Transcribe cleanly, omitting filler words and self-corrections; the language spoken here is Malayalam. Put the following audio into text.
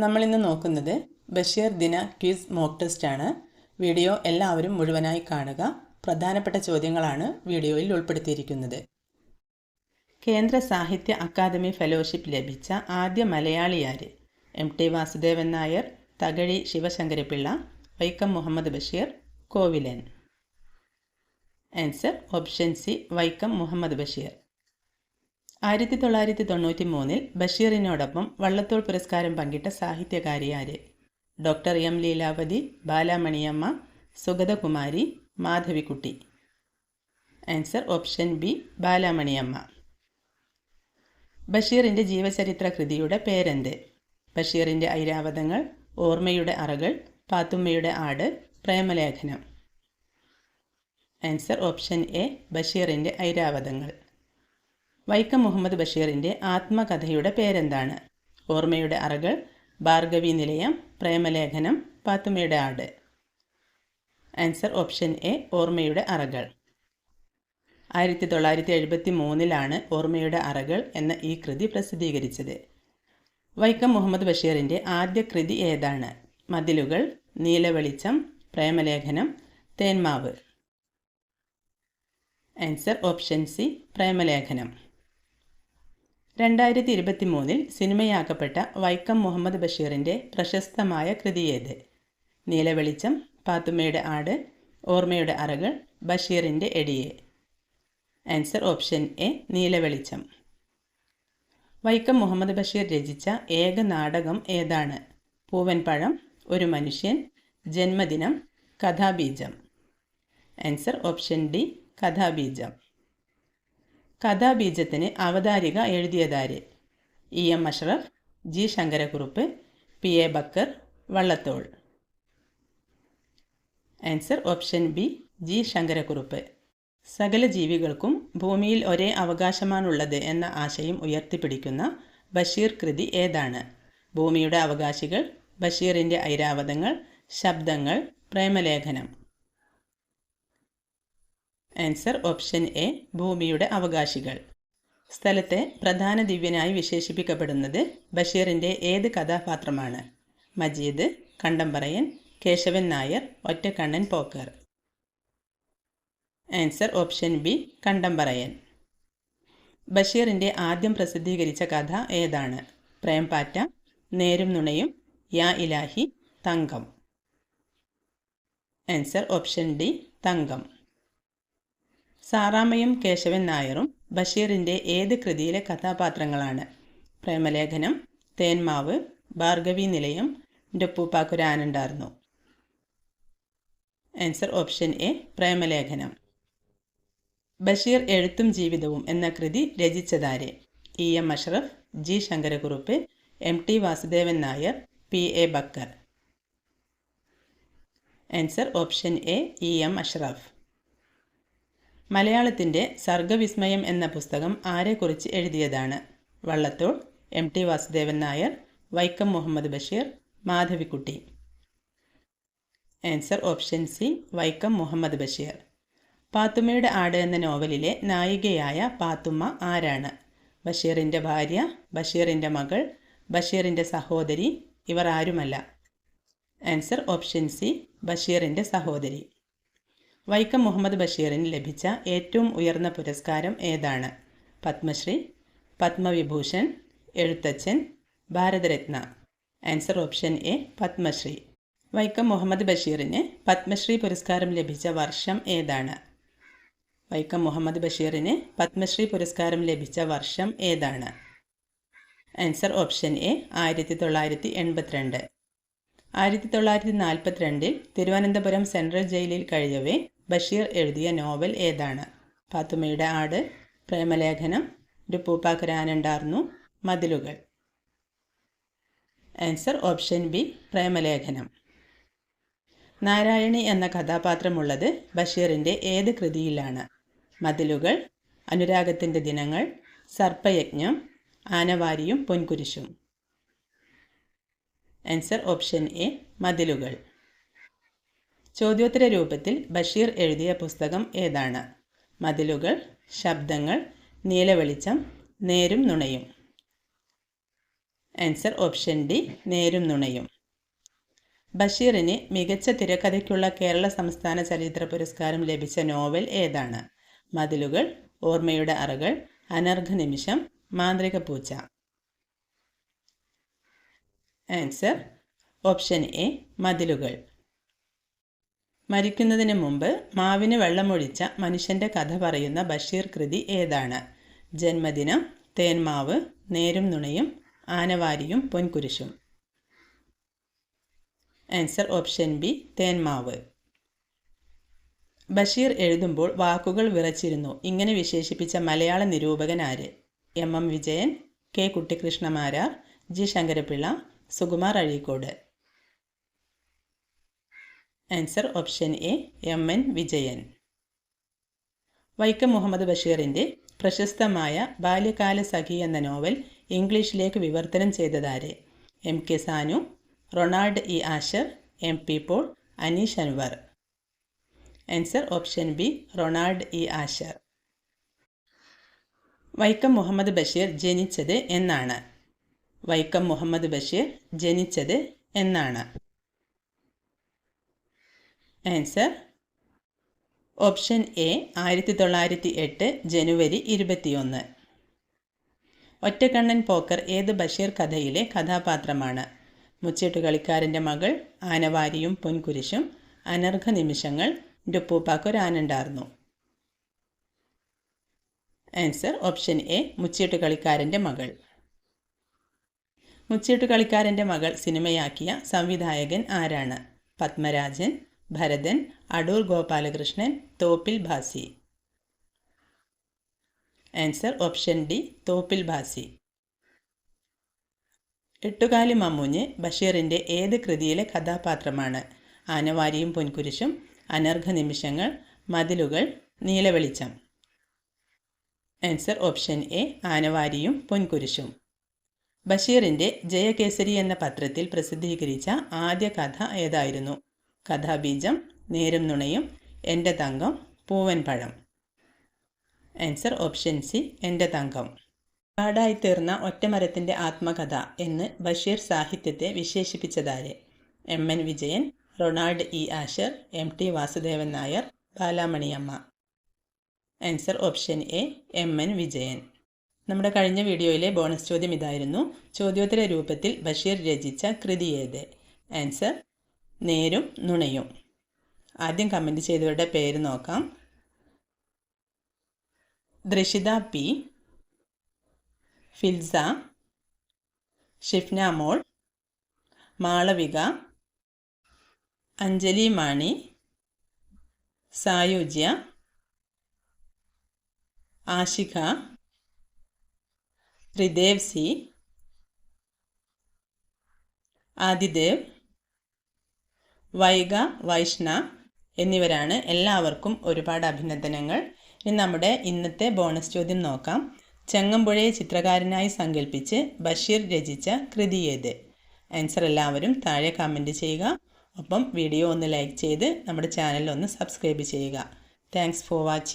നമ്മളിന്ന് നോക്കുന്നത് ബഷീർ ദിന ക്വിസ് മോക്ക് ടെസ്റ്റ് ആണ്. വീഡിയോ എല്ലാവരും മുഴുവനായി കാണുക. പ്രധാനപ്പെട്ട ചോദ്യങ്ങളാണ് വീഡിയോയിൽ ഉൾപ്പെടുത്തിയിരിക്കുന്നത്. കേന്ദ്ര സാഹിത്യ അക്കാദമി ഫെലോഷിപ്പ് ലഭിച്ച ആദ്യ മലയാളിയാര്? MT Vasudevan Nair, Thakazhi Sivasankara Pillai, Vaikom Muhammad Basheer, Kovilan. Answer option C, Vaikom Muhammad Basheer. 1993 ബഷീറിനോടൊപ്പം വള്ളത്തോൾ പുരസ്കാരം പങ്കിട്ട സാഹിത്യകാരി ആര്? Doctor M Leelavathi, Balamaniamma, Sugathakumari, Madhavikutty. Answer option B, Balamaniamma. ബഷീറിൻ്റെ ജീവചരിത്ര കൃതിയുടെ പേരെന്ത്? ബഷീറിൻ്റെ ഐരാവതങ്ങൾ, ഓർമ്മയുടെ അറകൾ, പാത്തുമ്മയുടെ ആട്, പ്രേമലേഖനം. ആൻസർ ഓപ്ഷൻ എ, ബഷീറിൻ്റെ ഐരാവതങ്ങൾ. വൈക്കം മുഹമ്മദ് ബഷീറിൻ്റെ ആത്മകഥയുടെ പേരെന്താണ്? ഓർമ്മയുടെ അറകൾ, ഭാർഗവി നിലയം, പ്രേമലേഖനം, പാത്തുമ്മയുടെ ആട്. ആൻസർ ഓപ്ഷൻ എ, ഓർമ്മയുടെ അറകൾ. 1973 ഓർമ്മയുടെ അറകൾ എന്ന ഈ കൃതി പ്രസിദ്ധീകരിച്ചത്. വൈക്കം മുഹമ്മദ് ബഷീറിൻ്റെ ആദ്യ കൃതി ഏതാണ്? മതിലുകൾ, നീലവെളിച്ചം, പ്രേമലേഖനം, തേന്മാവ്. ആൻസർ ഓപ്ഷൻ സി, പ്രേമലേഖനം. 2023 സിനിമയാക്കപ്പെട്ട വൈക്കം മുഹമ്മദ് ബഷീറിൻ്റെ പ്രശസ്തമായ കൃതി ഏത്? നീലവെളിച്ചം, പാത്തുമ്മയുടെ ആട്, ഓർമ്മയുടെ അറകൾ, ബഷീറിൻ്റെ എടിയെ. Answer option A, Neelavelicham. Vaikom Muhammad Basheer രചിച്ച ഏക നാടകം ഏതാണ്? പൂവൻപഴം, ഒരു മനുഷ്യൻ, Janmadinam, Kathabeejam. Answer option D, Kathabeejam. കഥാബീജത്തിന് അവതാരിക എഴുതിയതാര്? EM Ashraf, G Sankara Kurup, PA Bakkar, Vallathol. Answer option B, G Sankara Kurup. സകല ജീവികൾക്കും ഭൂമിയിൽ ഒരേ അവകാശമാണുള്ളത് എന്ന ആശയം ഉയർത്തിപ്പിടിക്കുന്ന ബഷീർ കൃതി ഏതാണ്? ഭൂമിയുടെ അവകാശികൾ, ബഷീറിൻ്റെ ഐരാവതങ്ങൾ, ശബ്ദങ്ങൾ, പ്രേമലേഖനം. ആൻസർ ഓപ്ഷൻ എ, ഭൂമിയുടെ അവകാശികൾ. സ്ഥലത്തെ പ്രധാന ദിവ്യനായി വിശേഷിപ്പിക്കപ്പെടുന്നത് ബഷീറിൻ്റെ ഏത് കഥാപാത്രമാണ്? Majeed, Kandamparayan, Kesavan Nair, Ottakannan Pokker. Answer option B, Kandamparayan. ബഷീറിൻ്റെ ആദ്യം പ്രസിദ്ധീകരിച്ച കഥ ഏതാണ്? പ്രേംപാറ്റ, നേരും നുണയും, യാ ഇലാഹി, Thankam. Answer option D, Thankam. സാറാമ്മയും കേശവൻ നായരും ബഷീറിൻ്റെ ഏത് കൃതിയിലെ കഥാപാത്രങ്ങളാണ്? പ്രേമലേഖനം, തേന്മാവ്, Bhargavi Nilayam, Ente Uppuppakkoranendarnnu. Answer option A, Premalekhanam. Basheer എഴുത്തും ജീവിതവും എന്ന കൃതി രചിച്ചതാര്? EM Ashraf, G Sankarakurup, MT Vasudevan Nair, PA Backer. Answer option A, EM Ashraf. മലയാളത്തിൻ്റെ സർഗവിസ്മയം എന്ന പുസ്തകം ആരെക്കുറിച്ച് എഴുതിയതാണ്? Vallathol, MT Vasudevan Nair, Vaikom Muhammad Basheer, Madhavikutty. Answer option C, Vaikom Muhammad Basheer. പാത്തുമ്മയുടെ ആട് എന്ന നോവലിലെ നായികയായ പാത്തുമ്മ ആരാണ്? ബഷീറിൻ്റെ ഭാര്യ, ബഷീറിൻ്റെ മകൾ, ബഷീറിൻ്റെ സഹോദരി, ഇവർ ആരുമല്ല. ആൻസർ ഓപ്ഷൻ സി, ബഷീറിൻ്റെ സഹോദരി. വൈക്കം മുഹമ്മദ് ബഷീറിന് ലഭിച്ച ഏറ്റവും ഉയർന്ന പുരസ്കാരം ഏതാണ്? Padma Shri, Padma Vibhushan, Ezhuthachan, Bharat Ratna. Answer option A, Padma Shri. Vaikom Muhammad ബഷീറിന് പത്മശ്രീ പുരസ്കാരം ലഭിച്ച വർഷം ഏതാണ്? വൈക്കം മുഹമ്മദ് ബഷീറിന് പത്മശ്രീ പുരസ്കാരം ലഭിച്ച വർഷം ഏതാണ്? Answer option A, 1982. 1942 Thiruvananthapuram central ജയിലിൽ കഴിയവേ ബഷീർ എഴുതിയ നോവൽ ഏതാണ്? പാത്തുമ്മയുടെ ആട്, പ്രേമലേഖനം, ഒരു ഉപ്പൂപ്പാക്കൊരാനുണ്ടായിരുന്നു, മതിലുകൾ. ആൻസർ ഓപ്ഷൻ ബി, പ്രേമലേഖനം. നാരായണി എന്ന കഥാപാത്രമുള്ളത് ബഷീറിൻ്റെ ഏത് കൃതിയിലാണ്? മതിലുകൾ, അനുരാഗത്തിൻ്റെ ദിനങ്ങൾ, സർപ്പയജ്ഞം, ആനവാരിയും പൊൻകുരിശും. ആൻസർ ഓപ്ഷൻ എ, മതിലുകൾ. ചോദ്യോത്തര രൂപത്തിൽ ബഷീർ എഴുതിയ പുസ്തകം ഏതാണ്? മതിലുകൾ, ശബ്ദങ്ങൾ, നീലവെളിച്ചം, നേരും നുണയും. ആൻസർ ഓപ്ഷൻ ഡി നേരും നുണയും. ബഷീറിന് മികച്ച തിരക്കഥയ്ക്കുള്ള കേരള സംസ്ഥാന ചലച്ചിത്ര പുരസ്കാരം ലഭിച്ച നോവൽ ഏതാണ്? മതിലുകൾ, ഓർമ്മയുടെ അറകൾ, അനർഘ നിമിഷം, മാന്ത്രിക പൂച്ച. ആൻസർ ഓപ്ഷൻ എ മതിലുകൾ. മരിക്കുന്നതിന് മുമ്പ് മാവിന് വെള്ളമൊഴിച്ച മനുഷ്യൻ്റെ കഥ പറയുന്ന ബഷീർ കൃതി ഏതാണ്? ജന്മദിനം, തേന്മാവ്, നേരും നുണയും, ആനവാരിയും പൊൻകുരിശും. Answer option B Thenmavu. Basheer എഴുതുമ്പോൾ വാക്കുകൾ വിറച്ചിരുന്നു ഇങ്ങനെ വിശേഷിപ്പിച്ച മലയാള നിരൂപകൻ ആര്? M Vijayan, K Kuttikrishna Marar, G Sankara Pillai, Sukumar Azhikode. Answer option A M Vijayan. Vaikom Muhammad ബഷീറിൻ്റെ പ്രശസ്തമായ ബാല്യകാല സഖി എന്ന നോവൽ ഇംഗ്ലീഷിലേക്ക് വിവർത്തനം ചെയ്തതാര്? M K Sanu, Ronald E Asher, M P Paul, Aneesh Anwar. Answer option B Ronald E Asher. Vaikom Muhammad Basheer ജനിച്ചത് എന്നാണ്? വൈക്കം മുഹമ്മദ് ബഷീർ ജനിച്ചത് എന്നാണ്? ആൻസർ ഓപ്ഷൻ എ 1908 ജനുവരി 21. ഒറ്റക്കണ്ണൻ പോക്കർ ഏത് ബഷീർ കഥയിലെ കഥാപാത്രമാണ്? മുച്ചീട്ടുകളിക്കാരൻ്റെ മകൾ, ആനവാരിയും പൊൻകുരിശും, അനർഘ നിമിഷങ്ങൾ, ഡുപ്പൂപ്പാക്കൊരാനുണ്ടാർന്നു. ആൻസർ ഓപ്ഷൻ എ മുച്ചീട്ടുകളിക്കാരൻ്റെ മകൾ. മുച്ചീട്ടുകളിക്കാരൻ്റെ മകൾ സിനിമയാക്കിയ സംവിധായകൻ ആരാണ്? Padmarajan, Bharathan, Adoor Gopalakrishnan, Thoppil Bhasi. Answer option D Thoppil Bhasi. Ettukali Mammoonju ബഷീറിൻ്റെ ഏത് കൃതിയിലെ കഥാപാത്രമാണ്? ആനവാരിയും പൊൻകുരിശും, അനർഘ നിമിഷങ്ങൾ, Mathilukal, Neelavelicham. Answer option A ആനവാരിയും പൊൻകുരിശും. ബഷീറിൻ്റെ ജയകേസരി എന്ന പത്രത്തിൽ പ്രസിദ്ധീകരിച്ച ആദ്യ കഥ ഏതായിരുന്നു? കഥാബീജം, നേരും നുണയും, എൻ്റെ തങ്കം, പൂവൻ പഴം. ആൻസർ ഓപ്ഷൻ സി എൻ്റെ തങ്കം. കാടായിത്തീർന്ന ഒറ്റമരത്തിൻ്റെ ആത്മകഥ എന്ന് ബഷീർ സാഹിത്യത്തെ വിശേഷിപ്പിച്ചതാര്? M Vijayan, Ronald E Asher, M T Vasudevan Nair, Balamaniamma. Answer option A M Vijayan. നമ്മുടെ കഴിഞ്ഞ വീഡിയോയിലെ ബോണസ് ചോദ്യം ഇതായിരുന്നു. ചോദ്യോത്തര രൂപത്തിൽ ബഷീർ രചിച്ച കൃതി ഏത്? ആൻസർ നേരും നുണയും. ആദ്യം കമൻറ്റ് ചെയ്തവരുടെ പേര് നോക്കാം. ദൃഷിത പി, ഫിൽസ, ഷിഫ്ന മോൾ, മാളവിക, അഞ്ജലി മാണി, സായുജ്യ, ആഷിഖ, ത്രിദേവ് സി, ആദിദേവ്, വൈഗ വൈഷ്ണ എന്നിവരാണ്. എല്ലാവർക്കും ഒരുപാട് അഭിനന്ദനങ്ങൾ. ഇനി നമ്മുടെ ഇന്നത്തെ ബോണസ് ചോദ്യം നോക്കാം. ചെങ്ങമ്പുഴയെ ചിത്രകാരനായി സങ്കല്പിച്ച് ബഷീർ രചിച്ച കൃതി ഏത്? ആൻസർ എല്ലാവരും താഴെ കമൻറ്റ് ചെയ്യുക. ഒപ്പം വീഡിയോ ഒന്ന് ലൈക്ക് ചെയ്ത് നമ്മുടെ ചാനൽ ഒന്ന് സബ്സ്ക്രൈബ് ചെയ്യുക. Thanks for watching.